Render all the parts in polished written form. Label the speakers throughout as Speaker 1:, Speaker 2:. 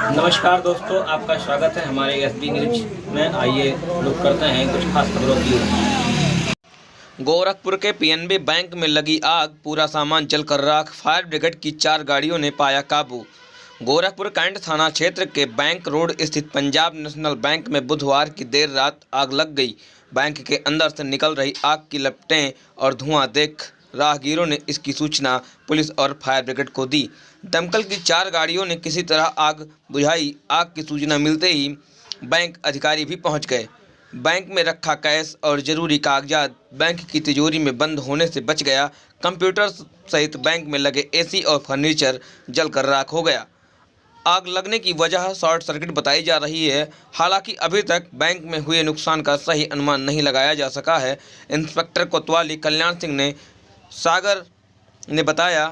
Speaker 1: नमस्कार दोस्तों, आपका स्वागत है हमारे एसबी न्यूज में। आइए लोग करते हैं कुछ खास खबरों की। गोरखपुर के पीएनबी बैंक में लगी आग, पूरा सामान जलकर राख। फायर ब्रिगेड की 4 गाड़ियों ने पाया काबू। गोरखपुर कैंट थाना क्षेत्र के बैंक रोड स्थित पंजाब नेशनल बैंक में बुधवार की देर रात आग लग गई। बैंक के अंदर से निकल रही आग की लपटें और धुआं देख राहगीरों ने इसकी सूचना पुलिस और फायर ब्रिगेड को दी। दमकल की 4 गाड़ियों ने किसी तरह आग बुझाई। आग की सूचना मिलते ही बैंक अधिकारी भी पहुंच गए। बैंक में रखा कैश और जरूरी कागजात बैंक की तिजोरी में बंद होने से बच गया। कंप्यूटर सहित बैंक में लगे एसी और फर्नीचर जलकर राख हो गया। आग लगने की वजह शॉर्ट सर्किट बताई जा रही है। हालांकि अभी तक बैंक में हुए नुकसान का सही अनुमान नहीं लगाया जा सका है। इंस्पेक्टर कोतवाली कल्याण सिंह सागर ने बताया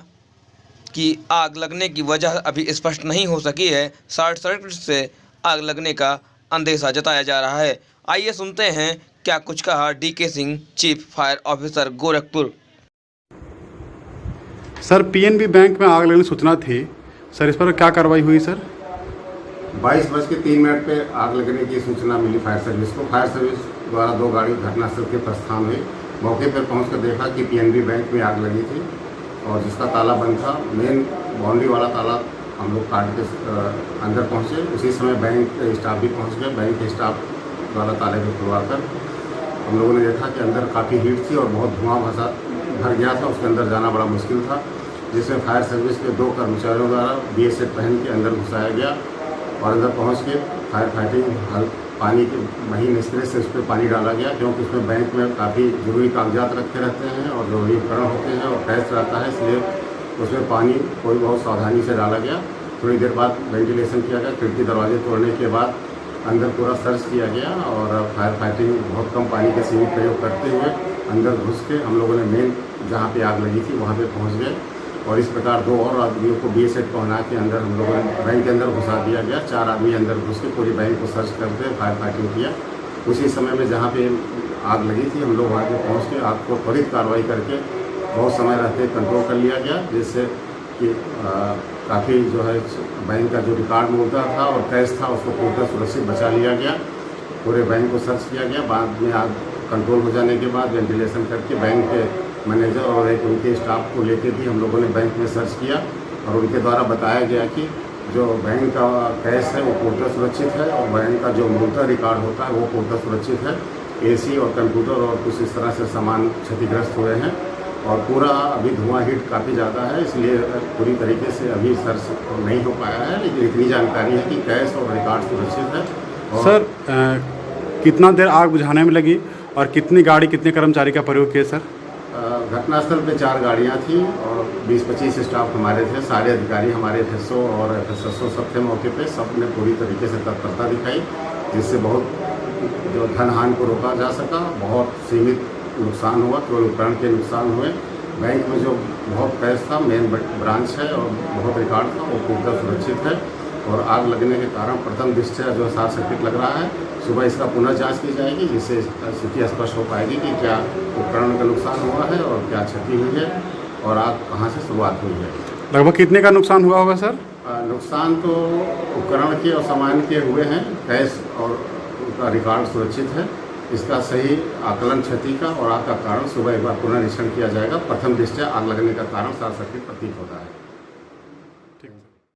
Speaker 1: कि आग लगने की वजह अभी स्पष्ट नहीं हो सकी है। शॉर्ट सर्किट से आग लगने का अंदेशा जताया जा रहा है। आइए सुनते हैं क्या कुछ कहा DK Singh, chief fire officer Gorakhpur.
Speaker 2: Sir, PNB bank में आग लगने की सूचना थी सर, इस पर क्या कार्रवाई हुई सर?
Speaker 3: 22:03 पे आग लगने की सूचना मिली फायर सर्विस को। फायर सर्विस द्वारा 2 गाड़ी घटनास्थल के प्रस्थान हुई। मौके पर पहुंचकर देखा कि पीएनबी बैंक में आग लगी थी और जिसका ताला बंद था। मेन बाउंड्री वाला ताला हम लोग काट के अंदर पहुंचे। उसी समय बैंक के स्टाफ भी पहुंच गए। बैंक के स्टाफ द्वारा ताले को खुलवाकर हम लोगों ने देखा कि अंदर काफ़ी हीट थी और बहुत धुआं भर गया था। उसके अंदर जाना बड़ा मुश्किल था, जिसमें फायर सर्विस के 2 कर्मचारियों द्वारा BS सेट पहन के अंदर घुसाया गया और अंदर पहुँच के फायर फाइटिंग पानी के महीन स्प्रे से उस पर पानी डाला गया, क्योंकि उसमें बैंक में काफ़ी जरूरी कागजात रखे रहते हैं और जरूरी उपकरण होते हैं और कैश रहता है, इसलिए उसमें पानी कोई बहुत सावधानी से डाला गया। थोड़ी देर बाद वेंटिलेशन किया गया। खिड़की दरवाजे तोड़ने के बाद अंदर पूरा सर्च किया गया और फायर फाइटिंग बहुत कम पानी के सीमित प्रयोग करते हुए अंदर घुस के हम लोगों ने मेन जहाँ पे आग लगी थी वहाँ पे पहुँच गए और इस प्रकार 2 और आदमियों को BS सेट पहना के अंदर हम लोगों ने बैंक के अंदर घुसा दिया गया। 4 आदमी अंदर घुस के पूरी बैंक को सर्च करते फायर फाइटिंग किया। उसी समय में जहाँ पे आग लगी थी हम लोग वहाँ पे पहुँच के आग को त्वरित कार्रवाई करके बहुत समय रहते कंट्रोल कर लिया गया, जिससे कि काफ़ी जो है बैंक का जो रिकॉर्ड मूलता था और कैश था उसको पूरा सुरक्षित बचा लिया गया। पूरे बैंक को सर्च किया गया। बाद में आग कंट्रोल हो जाने के बाद वेंटिलेशन करके बैंक के मैनेजर और एक उनके स्टाफ को लेके भी हम लोगों ने बैंक में सर्च किया और उनके द्वारा बताया गया कि जो बैंक का कैश है वो पूर्णतः सुरक्षित है और बैंक का जो मूलतः रिकॉर्ड होता है वो पूर्णतः सुरक्षित है। एसी और कंप्यूटर और कुछ इस तरह से सामान क्षतिग्रस्त हुए हैं और पूरा अभी धुआं हीट काफ़ी ज़्यादा है, इसलिए पूरी तरीके से अभी सर्च नहीं हो पाया है, लेकिन इतनी जानकारी है कि कैश और रिकॉर्ड सुरक्षित है। और
Speaker 2: सर, कितना देर आग बुझाने में लगी और कितनी गाड़ी कितने कर्मचारी का प्रयोग किया सर?
Speaker 3: घटनास्थल पे 4 गाड़ियाँ थी और 20-25 स्टाफ हमारे थे। सारे अधिकारी हमारे FSO और FSSO सब थे मौके पे। सब ने पूरी तरीके से तत्परता दिखाई, जिससे बहुत जो धन हानि को रोका जा सका। बहुत सीमित नुकसान हुआ, केवल उपकरण के नुकसान हुए। बैंक में जो बहुत कैश था, मेन ब्रांच है और बहुत रिकॉर्ड था, वो पूरा सुरक्षित है। और आग लगने के कारण प्रथम दृष्टया जो शॉर्ट सर्किट लग रहा है, सुबह इसका पुनः जांच की जाएगी, जिससे स्थिति स्पष्ट हो पाएगी कि क्या उपकरण का नुकसान हुआ है और क्या क्षति हुई है और आग कहां से शुरुआत हुई है।
Speaker 2: लगभग कितने का नुकसान हुआ होगा सर?
Speaker 3: नुकसान तो उपकरण के और सामान के हुए हैं। कैश और उनका रिकॉर्ड सुरक्षित है। इसका सही आकलन क्षति का और आग का कारण सुबह एक बार पुनः निरीक्षण किया जाएगा। प्रथम दृष्टया आग लगने का कारण शॉर्ट सर्किट प्रतीत होता है।